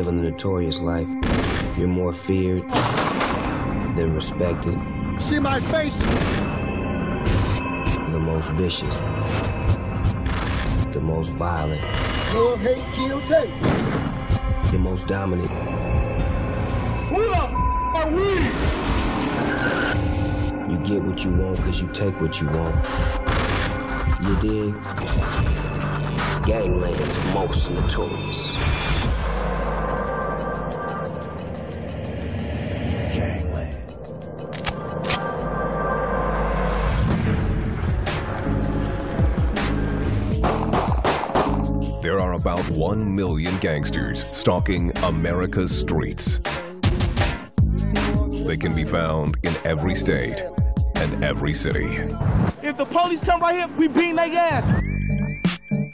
living the notorious life, you're more feared than respected. See my face? The most vicious, the most violent. Love, hate, kill, take. The most dominant. Who the f are we? You get what you want because you take what you want. You dig? Gangland's most notorious. Gangland. There are about 1 million gangsters stalking America's streets. They can be found in every state and every city. If the police come right here, we beating their ass.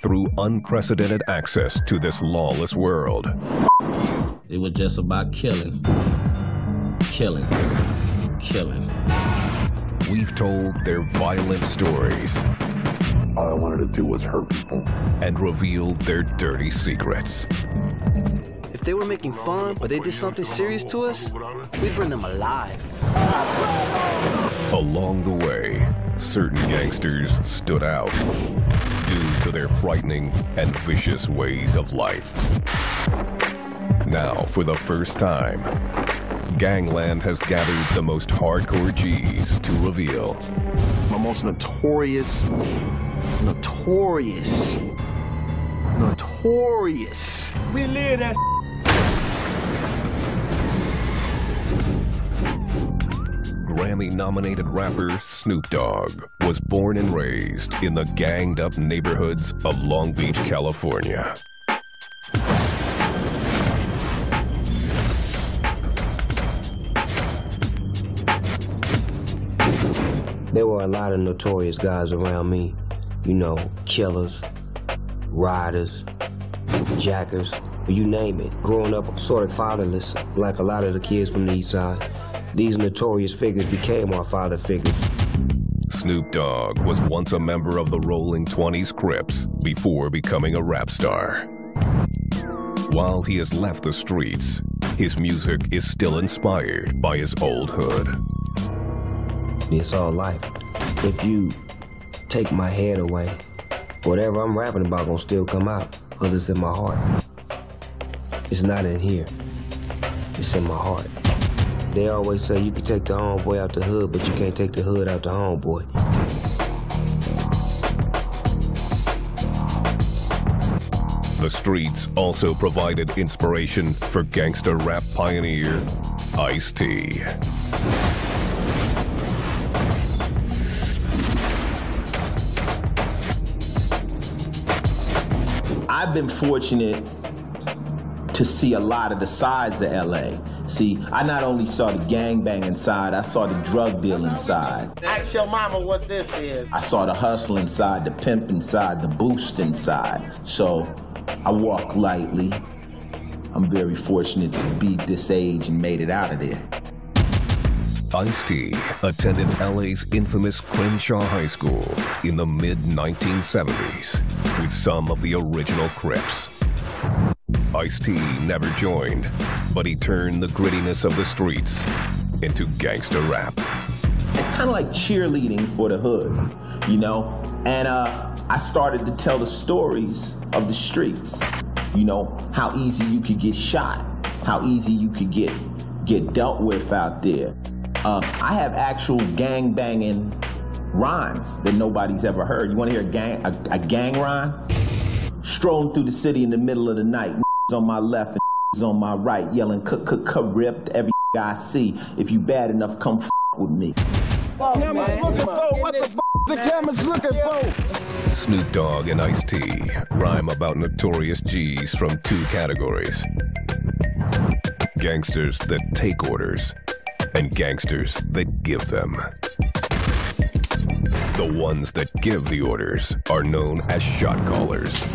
Through unprecedented access to this lawless world. It was just about killing, killing, killing. We've told their violent stories. All I wanted to do was hurt people. And revealed their dirty secrets. If they were making fun, but they did something serious to us, we'd burn them alive. Along the way, certain gangsters stood out due to their frightening and vicious ways of life. Now, for the first time, Gangland has gathered the most hardcore G's to reveal. My most notorious. We live that. Grammy-nominated rapper Snoop Dogg was born and raised in the ganged-up neighborhoods of Long Beach, California. There were a lot of notorious guys around me. You know, killers, riders, jackers, you name it. Growing up sort of fatherless, like a lot of the kids from the east side, these notorious figures became our father figures. Snoop Dogg was once a member of the Rolling 20s Crips before becoming a rap star. While he has left the streets, his music is still inspired by his old hood. It's all life. If you take my head away, whatever I'm rapping about gonna still come out, because it's in my heart. It's not in here. It's in my heart. They always say you can take the homeboy out the hood, but you can't take the hood out the homeboy. The streets also provided inspiration for gangster rap pioneer Ice-T. I've been fortunate to see a lot of the sides of LA. See, I not only saw the gangbang side, I saw the drug dealing side. Ask your mama what this is. I saw the hustling side, the pimping side, the boosting side. So I walk lightly. I'm very fortunate to be this age and made it out of there. Ice-T attended LA's infamous Crenshaw High School in the mid-1970s with some of the original Crips. Ice-T never joined, but he turned the grittiness of the streets into gangster rap. It's kind of like cheerleading for the hood, you know? And I started to tell the stories of the streets, you know, how easy you could get shot, how easy you could get dealt with out there. I have actual gang-banging rhymes that nobody's ever heard. You want to hear a gang rhyme? Strolling through the city in the middle of the night, on my left and on my right, yelling ripped every I see. If you bad enough, come with me. Camera's looking for what the camera's looking for. Snoop Dogg and Ice-T rhyme about notorious G's from two categories: gangsters that take orders and gangsters that give them. The ones that give the orders are known as shot callers.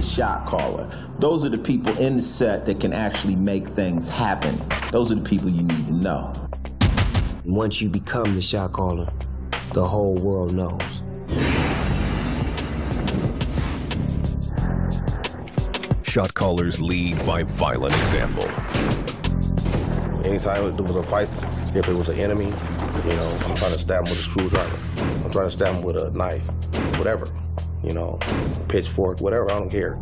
Shot caller. Those are the people in the set that can actually make things happen. Those are the people you need to know. Once you become the shot caller, the whole world knows. shot callers lead by violent example. Anytime there was a fight, if it was an enemy, you know, I'm trying to stab him with a screwdriver. I'm trying to stab him with a knife, whatever, you know, a pitchfork, whatever, I don't care.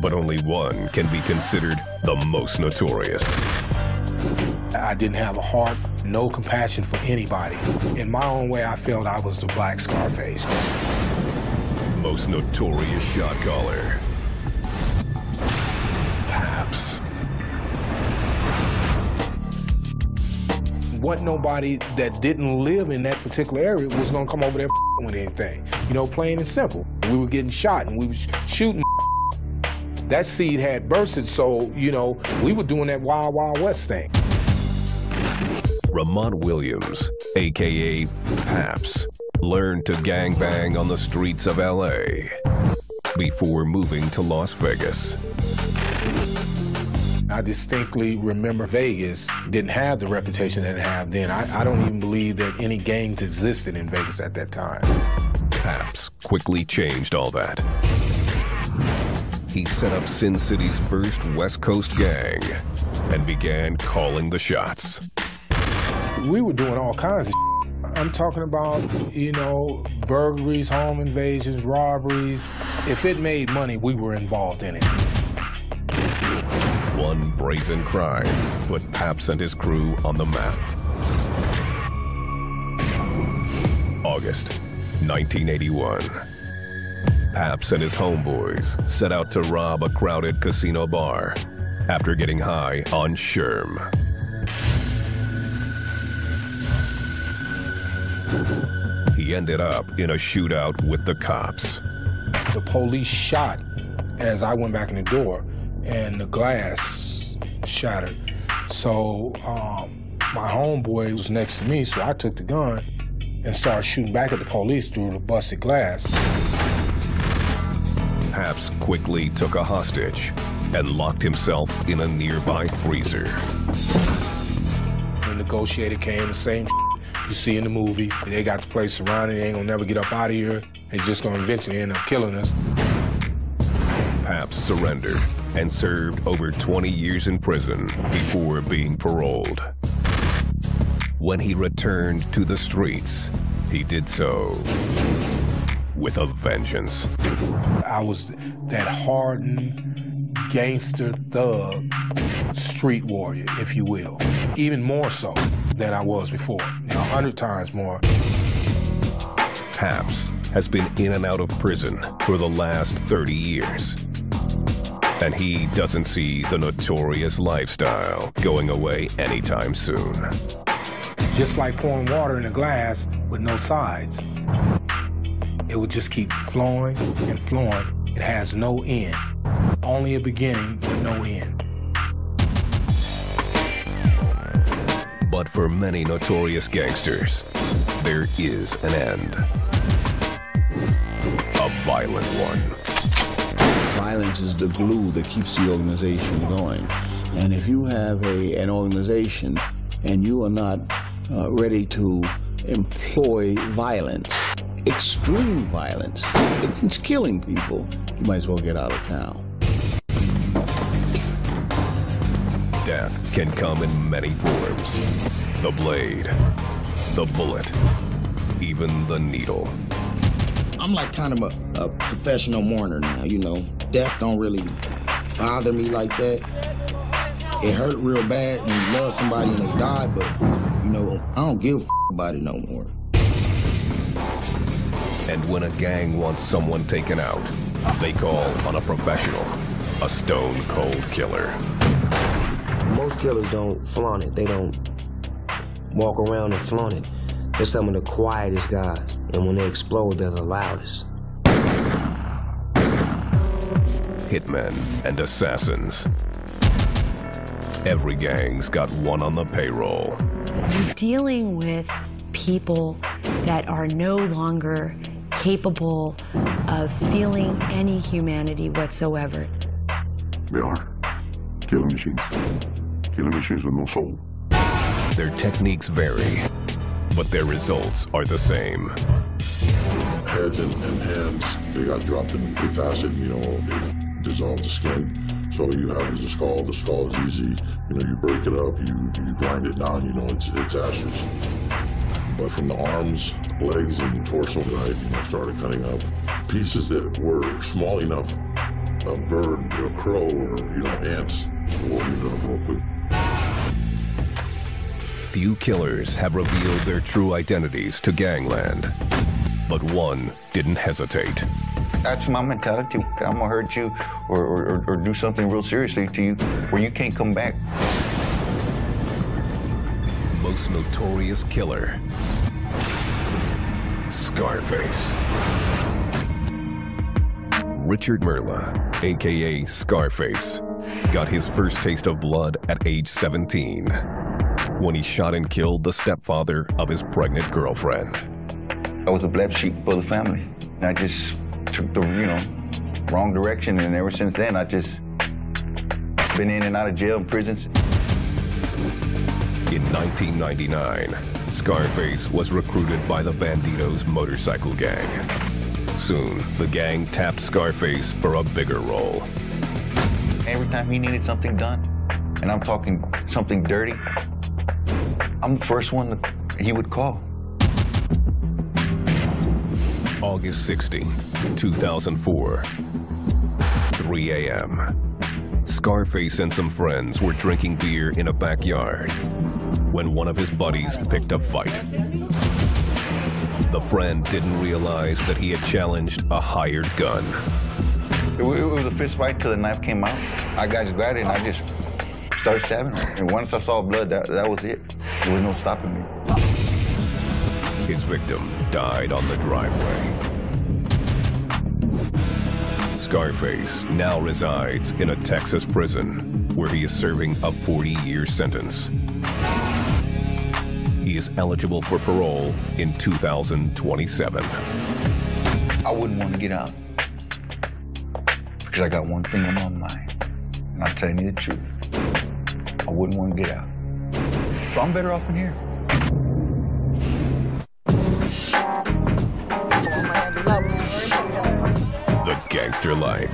But only one can be considered the most notorious. I didn't have a heart, no compassion for anybody. In my own way, I felt I was the Black Scarface. Most notorious shot caller. Paps. Wasn't nobody that didn't live in that particular area was gonna come over there with anything. You know, plain and simple. We were getting shot and we was shooting. That seed had bursted, so, you know, we were doing that Wild Wild West thing. Ramont Williams, a.k.a. Paps, learned to gangbang on the streets of L.A. before moving to Las Vegas. I distinctly remember Vegas didn't have the reputation that it had then. I don't even believe that any gangs existed in Vegas at that time. Paps quickly changed all that. He set up Sin City's first West Coast gang and began calling the shots. We were doing all kinds of shit. I'm talking about, you know, burglaries, home invasions, robberies. If it made money, we were involved in it. One brazen crime put Paps and his crew on the map. August 1981. Paps and his homeboys set out to rob a crowded casino bar after getting high on Sherm. He ended up in a shootout with the cops. The police shot as I went back in the door, and the glass shattered. So my homeboy was next to me, so I took the gun and started shooting back at the police through the busted glass. Paps quickly took a hostage and locked himself in a nearby freezer. The negotiator came, the same you see in the movie. They got the place surrounded, they ain't gonna never get up out of here. They're just gonna eventually end up killing us. Paps surrendered and served over 20 years in prison before being paroled. When he returned to the streets, he did so with a vengeance. I was that hardened gangster thug, street warrior, if you will. Even more so than I was before, 100 times more. Paps has been in and out of prison for the last 30 years. And he doesn't see the notorious lifestyle going away anytime soon. Just like pouring water in a glass with no sides. It would just keep flowing and flowing. It has no end. Only a beginning, but no end. But for many notorious gangsters, there is an end. A violent one. Violence is the glue that keeps the organization going. And if you have an organization and you are not ready to employ violence, extreme violence, it's killing people, you might as well get out of town. Death can come in many forms. The blade, the bullet, even the needle. I'm like kind of a professional mourner now, you know. Death don't really bother me like that. It hurt real bad when you love somebody and they died, but, you know, I don't give a about it no more. And when a gang wants someone taken out, they call on a professional, a stone-cold killer. Most killers don't flaunt it. They don't walk around and flaunt it. They're some of the quietest guys, and when they explode, they're the loudest. Hitmen and assassins. Every gang's got one on the payroll. You're dealing with people that are no longer capable of feeling any humanity whatsoever. They are killing machines. Killing machines with no soul. Their techniques vary, but their results are the same. Heads and hands, they got dropped in with acid, you know. dissolve the skin. So all you have is the skull. The skull is easy. You know, you break it up, you grind it down, you know, it's ashes. But from the arms, legs, and torso, I started cutting up pieces that were small enough a bird, a crow, or ants will end up real quick. Few killers have revealed their true identities to gangland, but one didn't hesitate. That's my mentality. I'm gonna hurt you or do something real seriously to you where you can't come back. Most notorious killer, Scarface. Richard Merla, aka Scarface, got his first taste of blood at age 17 when he shot and killed the stepfather of his pregnant girlfriend. I was a black sheep for the family. I just took the, wrong direction, and ever since then, I just been in and out of jail and prisons. In 1999, Scarface was recruited by the Bandidos motorcycle gang. Soon, the gang tapped Scarface for a bigger role. Every time he needed something done, and I'm talking something dirty, I'm the first one that he would call. August 16, 2004, 3 a.m. Scarface and some friends were drinking beer in a backyard when one of his buddies picked a fight. The friend didn't realize that he had challenged a hired gun. It was a fist fight till the knife came out. I got it and I just started stabbing him. And once I saw blood, that was it. There was no stopping me. His victim died on the driveway. Scarface now resides in a Texas prison where he is serving a 40-year sentence. He is eligible for parole in 2027. I wouldn't want to get out because I got one thing on my mind, and I'm telling you the truth. I wouldn't want to get out. So I'm better off in here. The gangster life.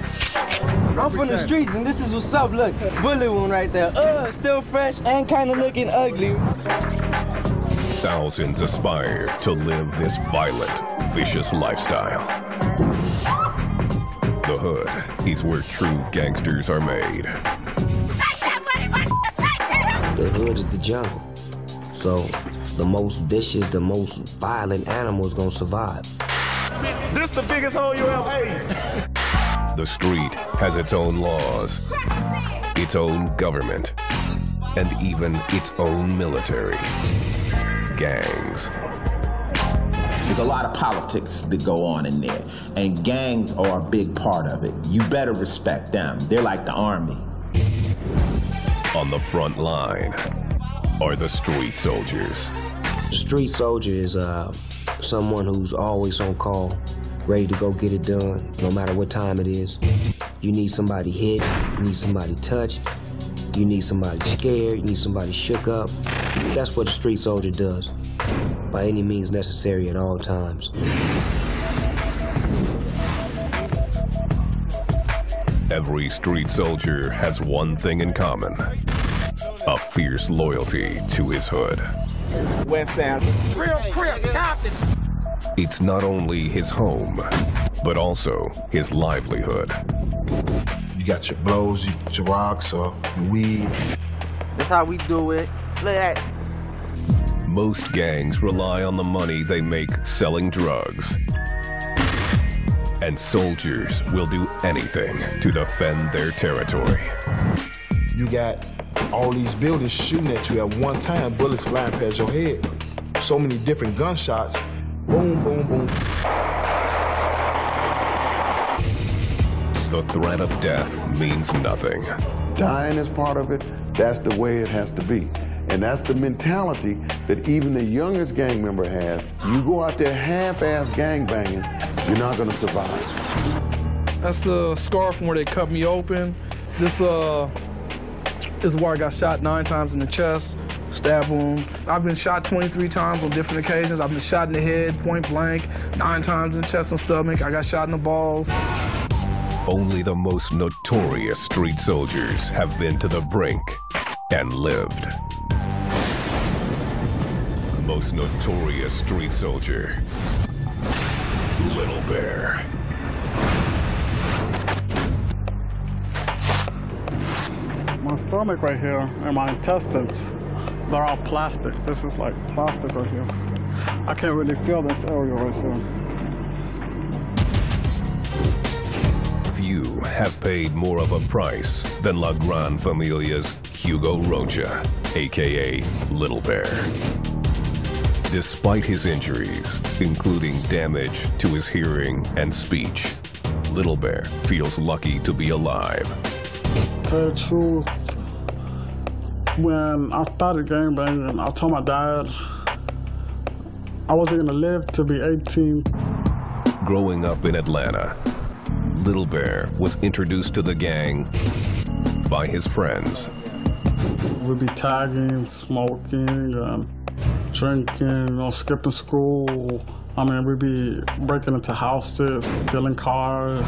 I'm from the streets, and this is what's up. Look, bullet wound right there. Still fresh and kind of looking ugly. Thousands aspire to live this violent, vicious lifestyle. The hood is where true gangsters are made. The hood is the jungle. So the most vicious, the most violent animal is gonna survive. This the biggest hole you ever seen. The street has its own laws, its own government, and even its own military. Gangs. There's a lot of politics that go on in there, and gangs are a big part of it. You better respect them. They're like the army. On the front line are the street soldiers. The street soldier is someone who's always on call, ready to go get it done, no matter what time it is. You need somebody hit, you need somebody touched, you need somebody scared, you need somebody shook up. That's what a street soldier does, by any means necessary at all times. Every street soldier has one thing in common: a fierce loyalty to his hood. West Sound. Real crip, Compton. It's not only his home, but also his livelihood. You got your blows, your rocks, or your weed. That's how we do it. Look at that. Most gangs rely on the money they make selling drugs. And soldiers will do anything to defend their territory. You got all these buildings shooting at you at one time, bullets flying past your head. So many different gunshots. Boom, boom, boom. The threat of death means nothing. Dying is part of it. That's the way it has to be. And that's the mentality that even the youngest gang member has. You go out there half-ass gangbanging, you're not gonna survive. That's the scar from where they cut me open. This is where I got shot 9 times in the chest, stab wound. I've been shot 23 times on different occasions. I've been shot in the head, point blank, 9 times in the chest and stomach. I got shot in the balls. Only the most notorious street soldiers have been to the brink and lived. The most notorious street soldier, Little Bear. My stomach right here and my intestines, they're all plastic. This is like plastic right here. I can't really feel this area right here. Few have paid more of a price than La Gran Familia's Hugo Rocha, aka Little Bear. Despite his injuries, including damage to his hearing and speech, Little Bear feels lucky to be alive. To tell the truth, when I started gangbanging, I told my dad I wasn't gonna live to be 18. Growing up in Atlanta, Little Bear was introduced to the gang by his friends. We'd be tagging, smoking, drinking, skipping school. I mean, we'd be breaking into houses, stealing cars.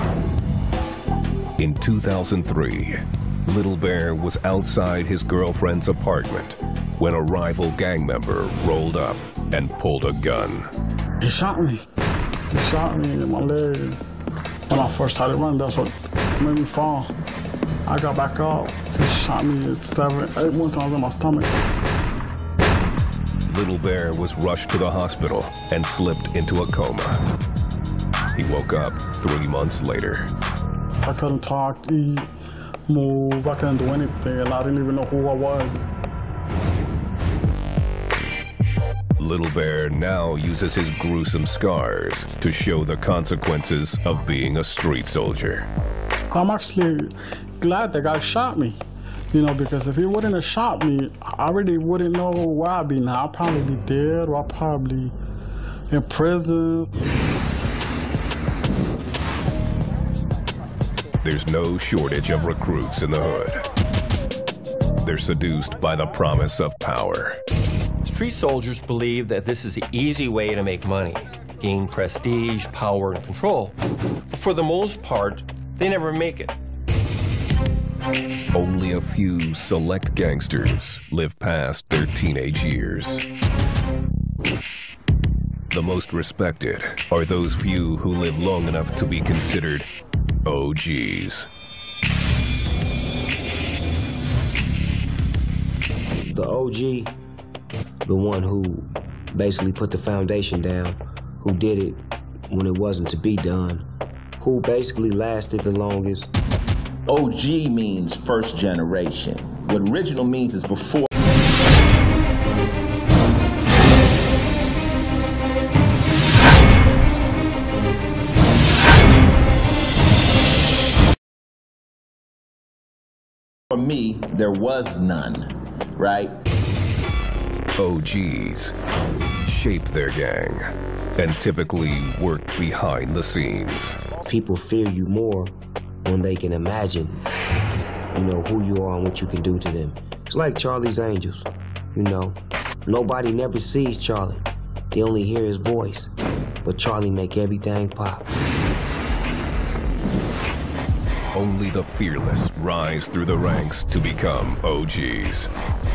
In 2003, Little Bear was outside his girlfriend's apartment when a rival gang member rolled up and pulled a gun. He shot me. He shot me in my leg. When I first started running, that's what made me fall. I got back up. He shot me 7, 8 more times in my stomach. Little Bear was rushed to the hospital and slipped into a coma. He woke up 3 months later. I couldn't talk, eat, move. I couldn't do anything, and I didn't even know who I was. Little Bear now uses his gruesome scars to show the consequences of being a street soldier. I'm actually glad the guy shot me, because if he wouldn't have shot me, I really wouldn't know where I'd be now. I'd probably be dead, or I'd probably in prison. There's no shortage of recruits in the hood. They're seduced by the promise of power. Street soldiers believe that this is the easy way to make money, gain prestige, power, and control. But for the most part, they never make it. Only a few select gangsters live past their teenage years. The most respected are those few who live long enough to be considered OGs. The OG, the one who basically put the foundation down, who did it when it wasn't to be done, who basically lasted the longest. OG means first generation. What original means is before. For me, there was none, right? OGs shape their gang and typically work behind the scenes. People fear you more when they can imagine, who you are and what you can do to them. It's like Charlie's Angels, Nobody never sees Charlie. They only hear his voice, but Charlie make everything pop. Only the fearless rise through the ranks to become OGs.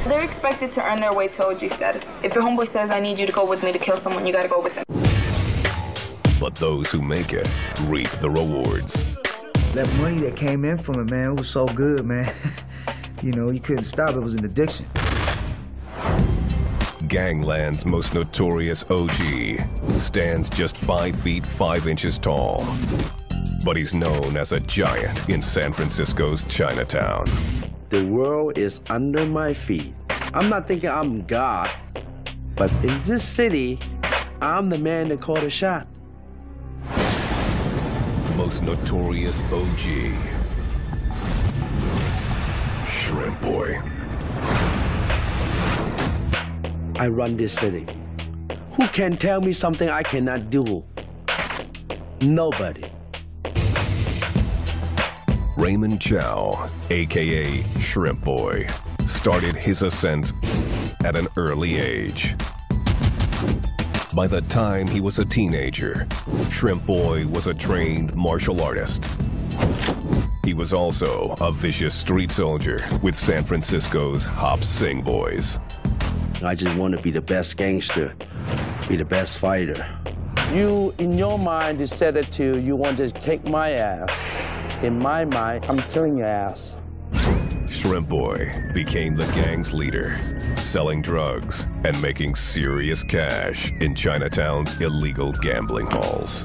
They're expected to earn their way to OG status. If your homeboy says, I need you to go with me to kill someone, you gotta go with him. But those who make it reap the rewards. That money that came in from it, man, it was so good, man. You couldn't stop. It was an addiction. Gangland's most notorious OG stands just 5 feet 5 inches tall. But he's known as a giant in San Francisco's Chinatown. The world is under my feet. I'm not thinking I'm God, but in this city, I'm the man that called a shot. Most notorious OG, Shrimp Boy. I run this city. Who can tell me something I cannot do? Nobody. Raymond Chow, aka Shrimp Boy, started his ascent at an early age. By the time he was a teenager, Shrimp Boy was a trained martial artist He was also a vicious street soldier with San Francisco's Hop Sing Boys. I just want to be the best gangster, be the best fighter. You, in your mind, you set it to, you want to kick my ass. In my mind, I'm killing your ass. Shrimp Boy became the gang's leader, selling drugs and making serious cash in Chinatown's illegal gambling halls.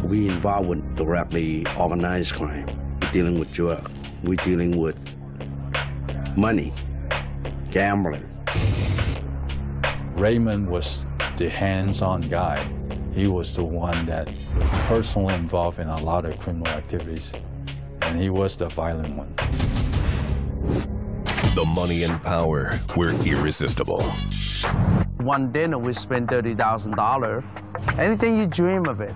We involved with directly organized crime. We're dealing with drugs. We're dealing with money, gambling. Raymond was the hands-on guy. He was the one that personally involved in a lot of criminal activities, and he was the violent one. The money and power were irresistible. One dinner, we spent $30,000. Anything you dream of it.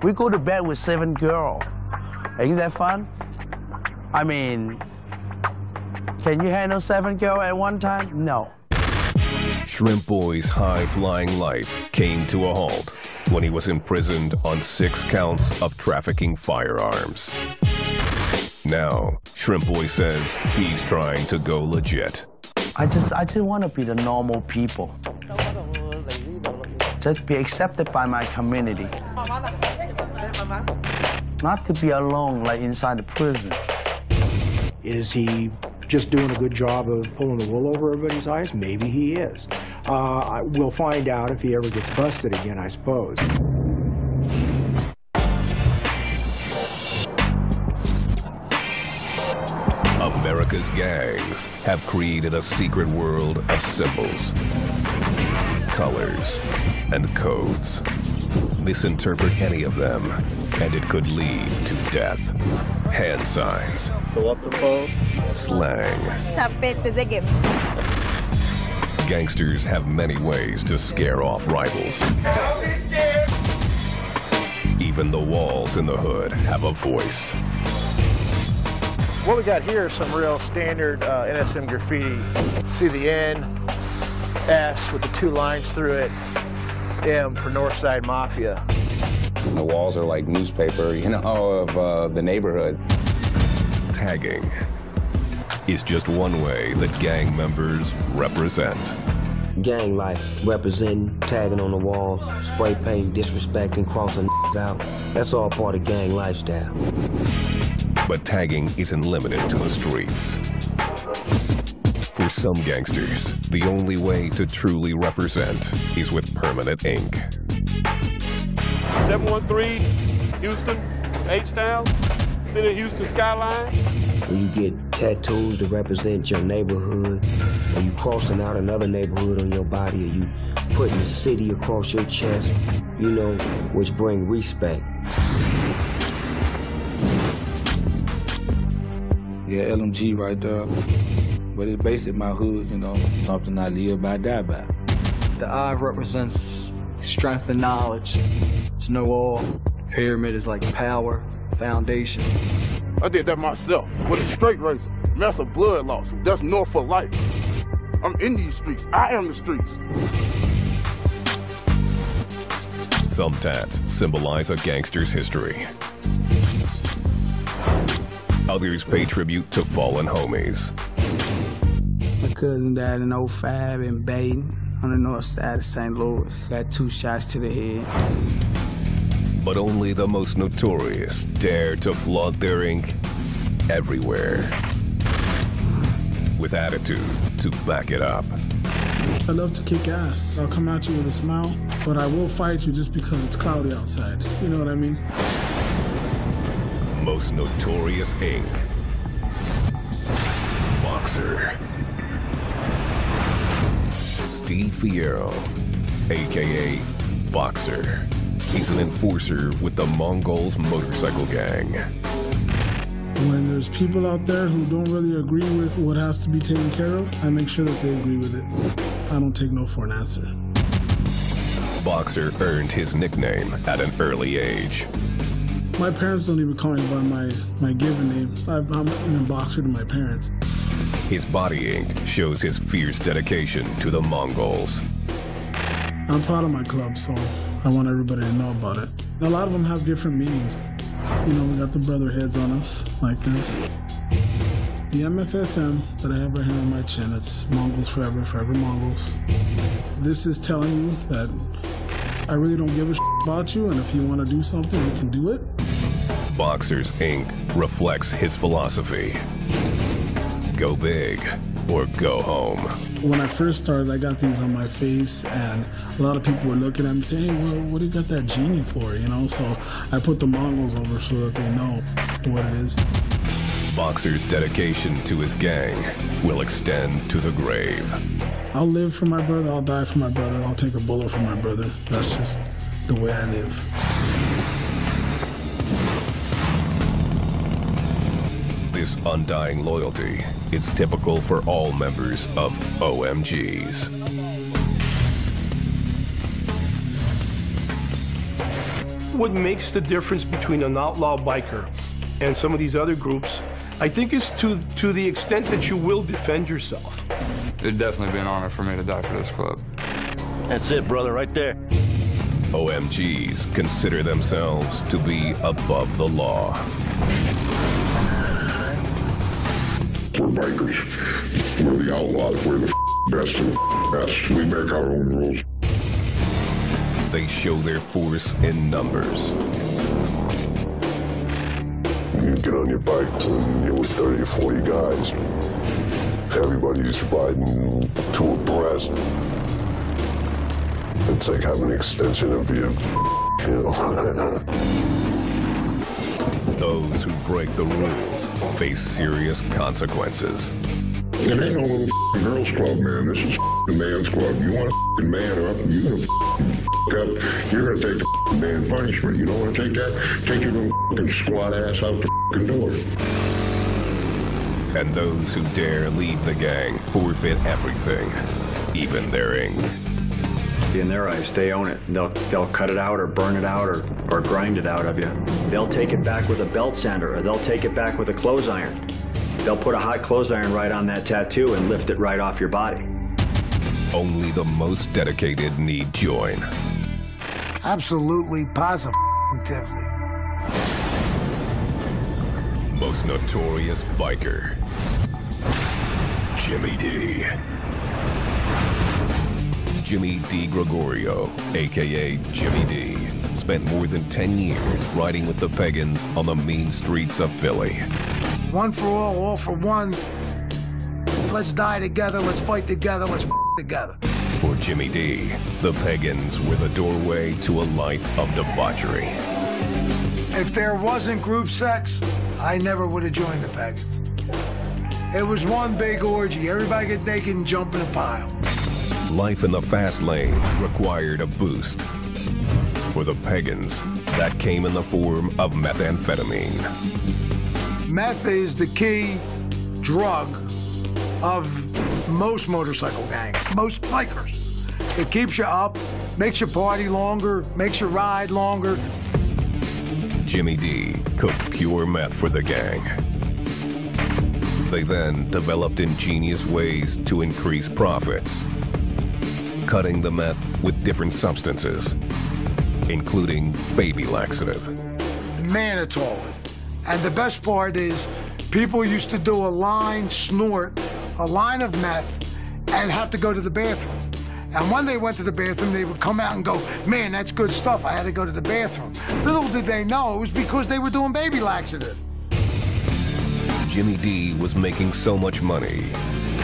We go to bed with 7 girls. Ain't that fun? I mean, can you handle 7 girls at one time? No. Shrimp Boy's high-flying life came to a halt when he was imprisoned on 6 counts of trafficking firearms. Now, Shrimp Boy says he's trying to go legit. I just want to be the normal people. Just be accepted by my community. Not to be alone like inside the prison. Is he just doing a good job of pulling the wool over everybody's eyes? Maybe he is. We'll find out if he ever gets busted again, I suppose. America's gangs have created a secret world of symbols, colors, and codes. Misinterpret any of them, and it could lead to death. Hand signs, go up the phone, slang. Gangsters have many ways to scare off rivals. Don't be scared. Even the walls in the hood have a voice. What we got here is some real standard NSM graffiti. See the N, S with the 2 lines through it, M for Northside Mafia. The walls are like newspaper, you know, of the neighborhood. Tagging is just one way that gang members represent. Gang life, representing, tagging on the wall, spray paint, disrespecting, crossing out. That's all part of gang lifestyle. But tagging isn't limited to the streets. For some gangsters, the only way to truly represent is with permanent ink. 713, Houston, H-Town, City of Houston skyline. When you get tattoos to represent your neighborhood, or you crossing out another neighborhood on your body, or you putting the city across your chest, you know, which bring respect. Yeah, LMG right there. But it's basically my hood, you know, something I live by, die by. The I represents strength and knowledge. To know all. Pyramid is like power, foundation. I did that myself with a straight razor. That's a blood loss. That's north for life. I'm in these streets. I am the streets. Some tats symbolize a gangster's history. Others pay tribute to fallen homies. My cousin died in 05 in Baden on the north side of St. Louis. Got 2 shots to the head. But only the most notorious dare to flaunt their ink everywhere. With attitude to back it up. I love to kick ass. I'll come at you with a smile, but I will fight you just because it's cloudy outside. You know what I mean? Most notorious ink. Boxer. Steve Fierro, a.k.a. Boxer. He's an enforcer with the Mongols motorcycle gang. When there's people out there who don't really agree with what has to be taken care of, I make sure that they agree with it. I don't take no for an answer. Boxer earned his nickname at an early age. My parents don't even call me by my given name. I'm even Boxer to my parents. His body ink shows his fierce dedication to the Mongols. I'm proud of my club, so I want everybody to know about it. A lot of them have different meanings. You know, we got the brother heads on us, like this. The MFFM that I have right here on my chin, it's Mongols forever, forever Mongols. This is telling you that I really don't give a about you, and if you want to do something, you can do it. Boxers Inc. reflects his philosophy. Go big or go home. When I first started, I got these on my face, and a lot of people were looking at me saying, hey, well, what do you got that genie for, you know? So I put the Mongols over so that they know what it is. Boxer's dedication to his gang will extend to the grave. I'll live for my brother, I'll die for my brother, I'll take a bullet for my brother. That's just the way I live. This undying loyalty is typical for all members of OMGs. What makes the difference between an outlaw biker and some of these other groups, I think, is to the extent that you will defend yourself. It'd definitely be an honor for me to die for this club. That's it, brother, right there. OMGs consider themselves to be above the law. We're bikers. We're the outlaws. We're the best of the best. We make our own rules. They show their force in numbers. You get on your bike when you're with 30 or 40 guys. Everybody's riding to abreast. It's like having an extension of your, you know. Those who break the rules face serious consequences. It ain't no little girls club, man. This is the man's club. You want to man up, you're gonna up. You're gonna take the man punishment. You don't want to take that? Take your little squat ass out the door. And those who dare leave the gang forfeit everything, even their ink. In their eyes, they own it. They'll cut it out or burn it out or grind it out of you. They'll take it back with a belt sander, or they'll take it back with a clothes iron. They'll put a hot clothes iron right on that tattoo and lift it right off your body. Only the most dedicated need join. Absolutely, positively. Most notorious biker, Jimmy D. Jimmy D. Gregorio, a.k.a. Jimmy D, spent more than 10 years riding with the Pagans on the mean streets of Philly. One for all for one. Let's die together, let's fight together, let's together. For Jimmy D, the Pagans were the doorway to a life of debauchery. If there wasn't group sex, I never would have joined the Pagans. It was one big orgy. Everybody get naked and jump in a pile. Life in the fast lane required a boost. For the Pagans, that came in the form of methamphetamine. Meth is the key drug of most motorcycle gangs, most bikers. It keeps you up, makes you party longer, makes you ride longer. Jimmy D cooked pure meth for the gang. They then developed ingenious ways to increase profits, cutting the meth with different substances, including baby laxative. Mannitol. And the best part is, people used to do a line snort, a line of meth, and have to go to the bathroom. And when they went to the bathroom, they would come out and go, man, that's good stuff, I had to go to the bathroom. Little did they know, it was because they were doing baby laxative. Jimmy D was making so much money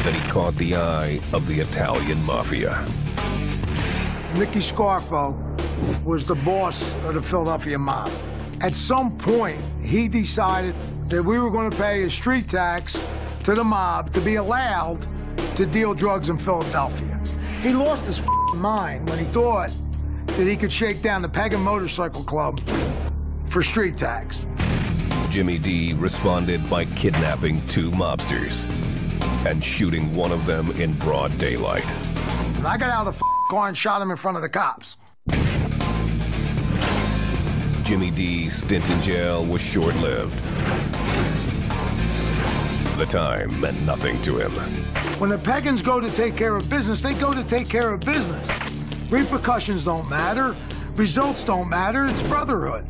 that he caught the eye of the Italian Mafia. Nicky Scarfo was the boss of the Philadelphia mob. At some point, he decided that we were going to pay a street tax to the mob to be allowed to deal drugs in Philadelphia. He lost his mind when he thought that he could shake down the Pagan Motorcycle Club for street tax. Jimmy D responded by kidnapping 2 mobsters and shooting one of them in broad daylight. And I got out of the car and shot him in front of the cops. Jimmy D's stint in jail was short-lived. The time meant nothing to him. When the Pagans go to take care of business, they go to take care of business. Repercussions don't matter. Results don't matter. It's brotherhood.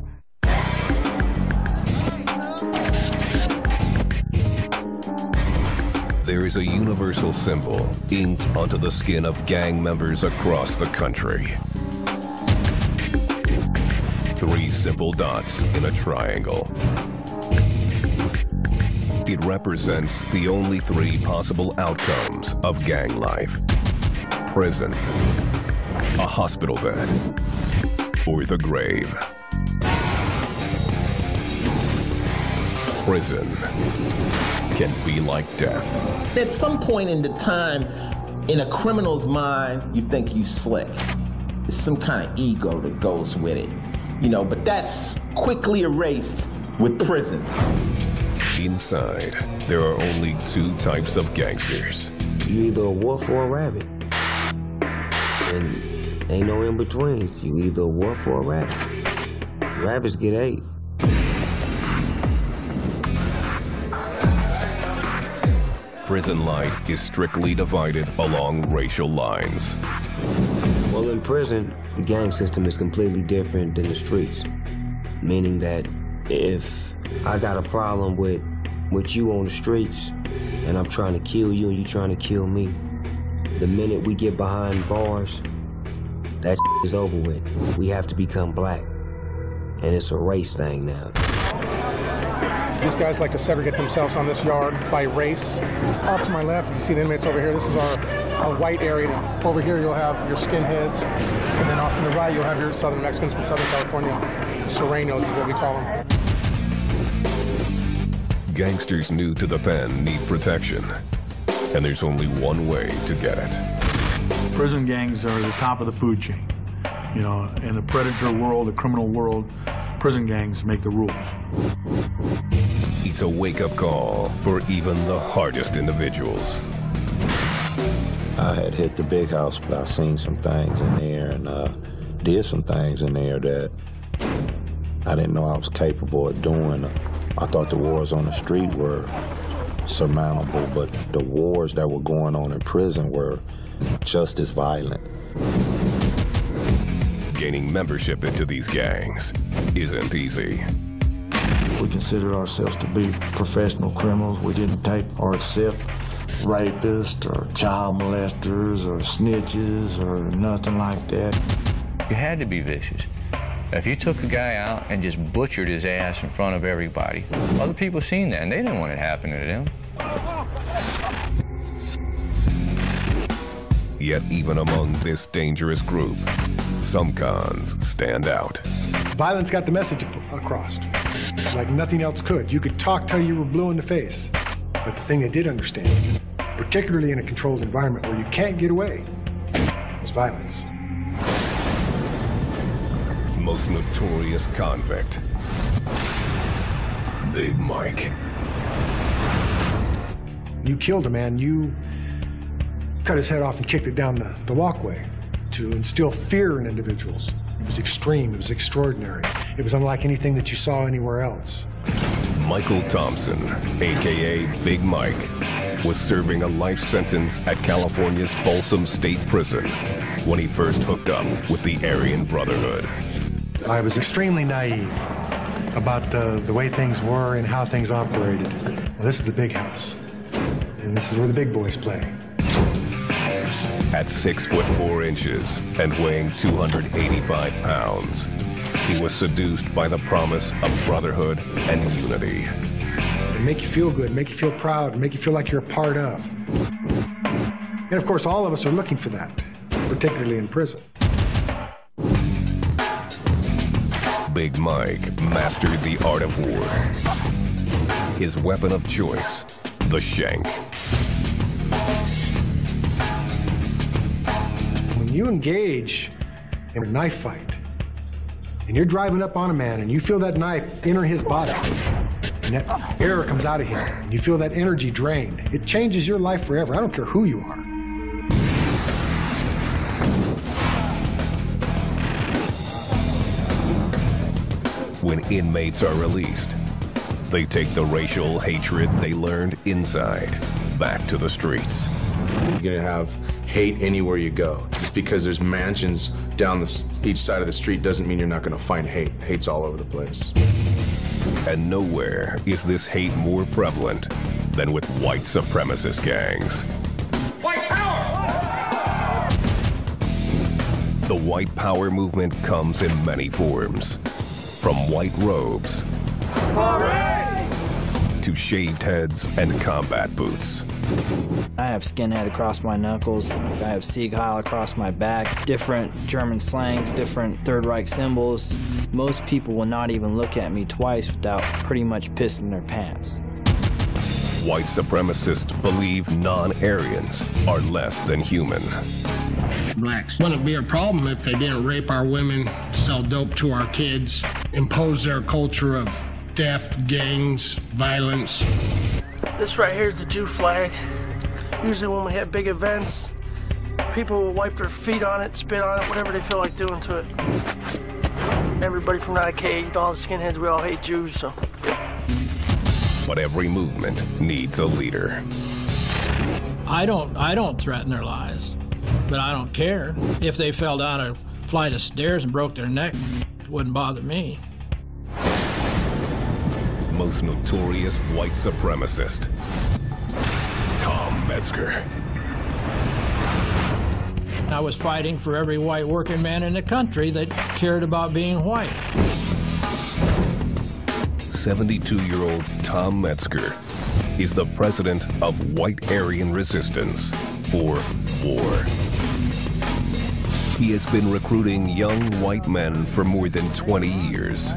There is a universal symbol inked onto the skin of gang members across the country. 3 simple dots in a triangle. It represents the only 3 possible outcomes of gang life: prison, a hospital bed, or the grave. Prison can be like death. At some point in the time, in a criminal's mind, you think you slick. There's some kind of ego that goes with it, you know, but that's quickly erased with prison. Inside, there are only 2 types of gangsters. You either a wolf or a rabbit. And ain't no in between. You either a wolf or a rabbit. Rabbits get ate. Prison life is strictly divided along racial lines. Well, in prison, the gang system is completely different than the streets. Meaning that if I got a problem with you on the streets and I'm trying to kill you and you trying to kill me, the minute we get behind bars, that is over with. We have to become black. And it's a race thing now. These guys like to segregate themselves on this yard by race. Off to my left, you see the inmates over here. This is our white area. Over here, you'll have your skinheads. And then off to the right, you'll have your Southern Mexicans from Southern California. Serranos is what we call them. Gangsters new to the pen need protection. And there's only one way to get it. Prison gangs are the top of the food chain. You know, in the predator world, the criminal world, prison gangs make the rules. It's a wake-up call for even the hardest individuals. I had hit the big house, but I seen some things in there and did some things in there that I didn't know I was capable of doing. I thought the wars on the street were surmountable, but the wars that were going on in prison were just as violent. Gaining membership into these gangs isn't easy. We consider ourselves to be professional criminals. We didn't take or accept rapists or child molesters or snitches or nothing like that. You had to be vicious. If you took a guy out and just butchered his ass in front of everybody, other people seen that and they didn't want it happening to them. Yet even among this dangerous group, some cons stand out. Violence got the message across, like nothing else could. You could talk till you were blue in the face. But the thing they did understand, particularly in a controlled environment where you can't get away, was violence. Most notorious convict, Big Mike. You killed a man, you cut his head off and kicked it down the walkway to instill fear in individuals. It was extreme, it was extraordinary. It was unlike anything that you saw anywhere else. Michael Thompson, AKA Big Mike, was serving a life sentence at California's Folsom State Prison when he first hooked up with the Aryan Brotherhood. I was extremely naive about the way things were and how things operated. Well, this is the big house, and this is where the big boys play. At 6'4" and weighing 285 pounds, he was seduced by the promise of brotherhood and unity. They make you feel good, make you feel proud, make you feel like you're a part of. And of course, all of us are looking for that, particularly in prison. Big Mike mastered the art of war. His weapon of choice, the shank. When you engage in a knife fight, and you're driving up on a man and you feel that knife enter his body, and that air comes out of him, and you feel that energy drained, it changes your life forever. I don't care who you are. When inmates are released, they take the racial hatred they learned inside back to the streets. You're gonna have hate anywhere you go. Just because there's mansions down each side of the street doesn't mean you're not gonna find hate. Hate's all over the place. And nowhere is this hate more prevalent than with white supremacist gangs. White power! The white power movement comes in many forms, from white robes to shaved heads and combat boots. I have skinhead across my knuckles. I have Sieg Heil across my back. Different German slangs, different Third Reich symbols. Most people will not even look at me twice without pretty much pissing their pants. White supremacists believe non-Aryans are less than human. Blacks wouldn't be a problem if they didn't rape our women, sell dope to our kids, impose their culture of theft, gangs, violence. This right here is the Jew flag. Usually when we have big events, people will wipe their feet on it, spit on it, whatever they feel like doing to it. Everybody from 9K, all the skinheads, we all hate Jews, so. But every movement needs a leader. I don't threaten their lives, but I don't care. If they fell down a flight of stairs and broke their neck, it wouldn't bother me. Most notorious white supremacist, Tom Metzger. I was fighting for every white working man in the country that cared about being white. 72-year-old Tom Metzger is the president of White Aryan Resistance, or WAR. He has been recruiting young white men for more than 20 years.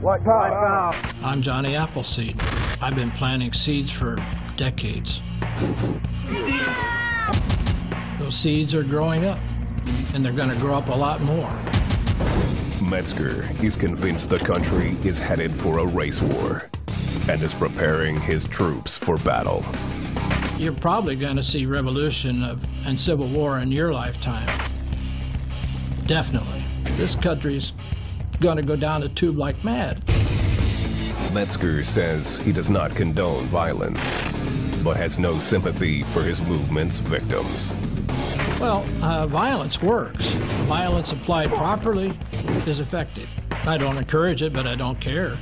White power. I'm Johnny Appleseed. I've been planting seeds for decades. Those seeds are growing up, and they're going to grow up a lot more. Metzger is convinced the country is headed for a race war and is preparing his troops for battle. You're probably going to see revolution and civil war in your lifetime. Definitely. This country's going to go down the tube like mad. Metzger says he does not condone violence, but has no sympathy for his movement's victims. Well, violence works. Violence applied properly is effective. I don't encourage it, but I don't care.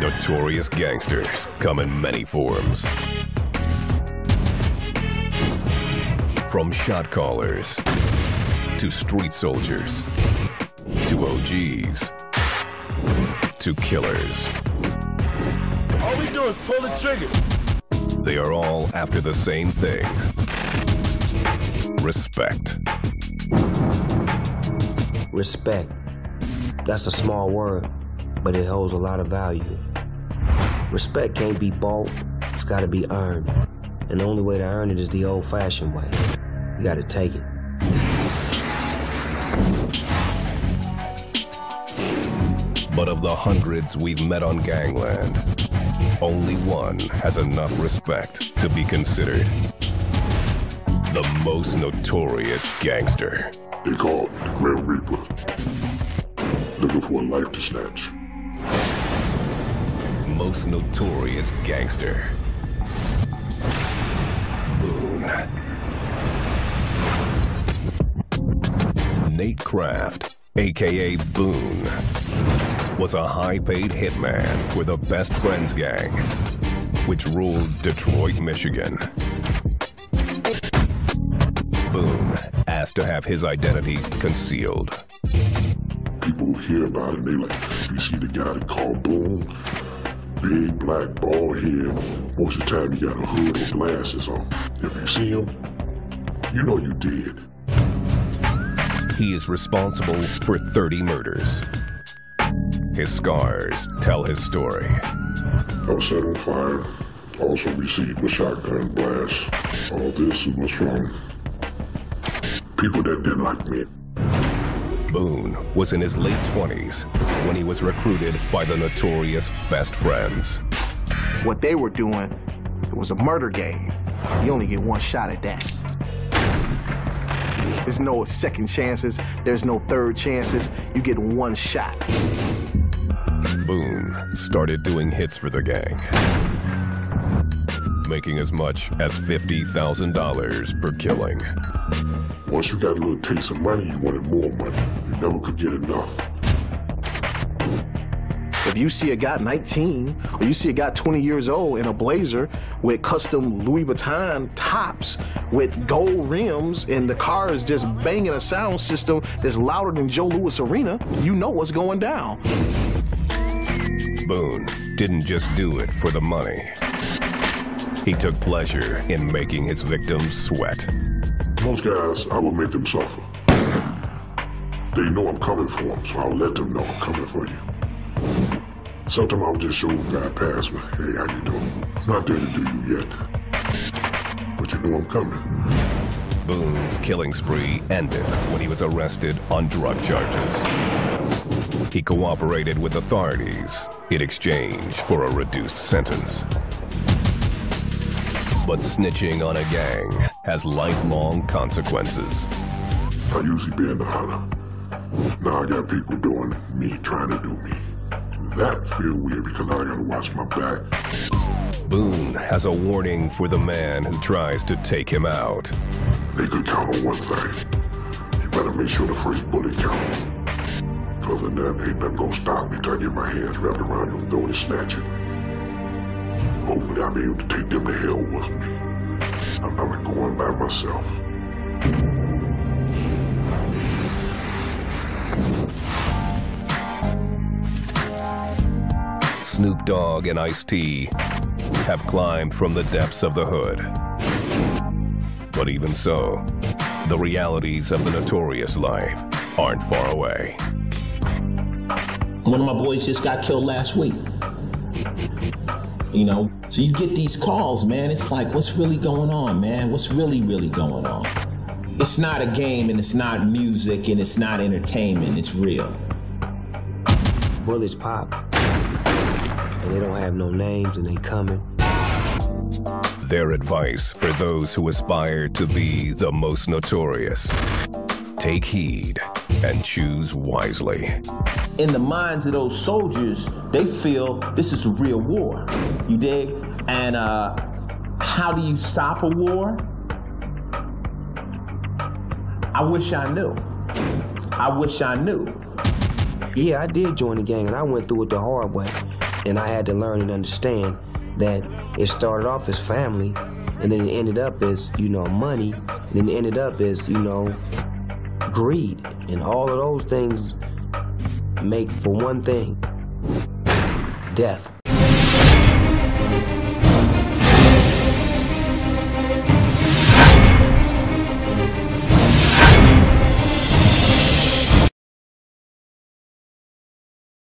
Notorious gangsters come in many forms. From shot callers, to street soldiers, to OGs, to killers. All we do is pull the trigger. They are all after the same thing. Respect. Respect. That's a small word, but it holds a lot of value. Respect can't be bought, it's gotta be earned. And the only way to earn it is the old-fashioned way. You gotta take it. But of the hundreds we've met on gangland, only one has enough respect to be considered the most notorious gangster. They call it the Grim Reaper, looking for a life to snatch. Most notorious gangster. Boone. Nate Kraft, a.k.a. Boone, was a high-paid hitman for the Best Friends gang, which ruled Detroit, Michigan. Boone asked to have his identity concealed. People hear about it and they like, you see the guy they call Boone? Big, black, bald head. Most of the time you got a hood or glasses on. If you see him, you know you did. He is responsible for 30 murders. His scars tell his story. I was set on fire. Also received a shotgun blast. All this was from people that didn't like me. Boone was in his late 20s when he was recruited by the notorious Best Friends. What they were doing, it was a murder game. You only get one shot at that. There's no second chances, there's no third chances, you get one shot. Boone started doing hits for the gang, making as much as $50,000 per killing. Once you got a little taste of money, you wanted more money. You never could get enough. If you see a guy 19, or you see a guy 20 years old in a blazer with custom Louis Vuitton tops with gold rims, and the car is just banging a sound system that's louder than Joe Louis Arena, you know what's going down. Boone didn't just do it for the money. He took pleasure in making his victims sweat. Most guys, I will make them suffer. They know I'm coming for them, so I'll let them know I'm coming for you. Sometimes I'll just show a guy past me, hey, how you doing? I'm not there to do you yet, but you know I'm coming. Boone's killing spree ended when he was arrested on drug charges. He cooperated with authorities in exchange for a reduced sentence. But snitching on a gang has lifelong consequences. I usually be in the hunter. Now I got people doing me, trying to do me. That feel weird because I gotta watch my back. Boone has a warning for the man who tries to take him out. They could count on one thing. You better make sure the first bullet counts. Other than that, ain't nothing gonna stop me till I get my hands wrapped around your throat and snatch it. Hopefully I'll be able to take them to hell with me. I'm not going by myself. Snoop Dogg and Ice-T have climbed from the depths of the hood. But even so, the realities of the Notorious life aren't far away. One of my boys just got killed last week. You know, so you get these calls, man. It's like, what's really going on, man? What's really going on? It's not a game, and it's not music, and it's not entertainment. It's real. Bullets pop, and they don't have no names, and they coming. Their advice for those who aspire to be the most notorious: take heed and choose wisely. In the minds of those soldiers, they feel this is a real war. You dig? And how do you stop a war? I wish I knew. I wish I knew. Yeah, I did join the gang, and I went through it the hard way. And I had to learn and understand that it started off as family, and then it ended up as, you know, money, and then it ended up as, you know, greed. And all of those things make for one thing: death.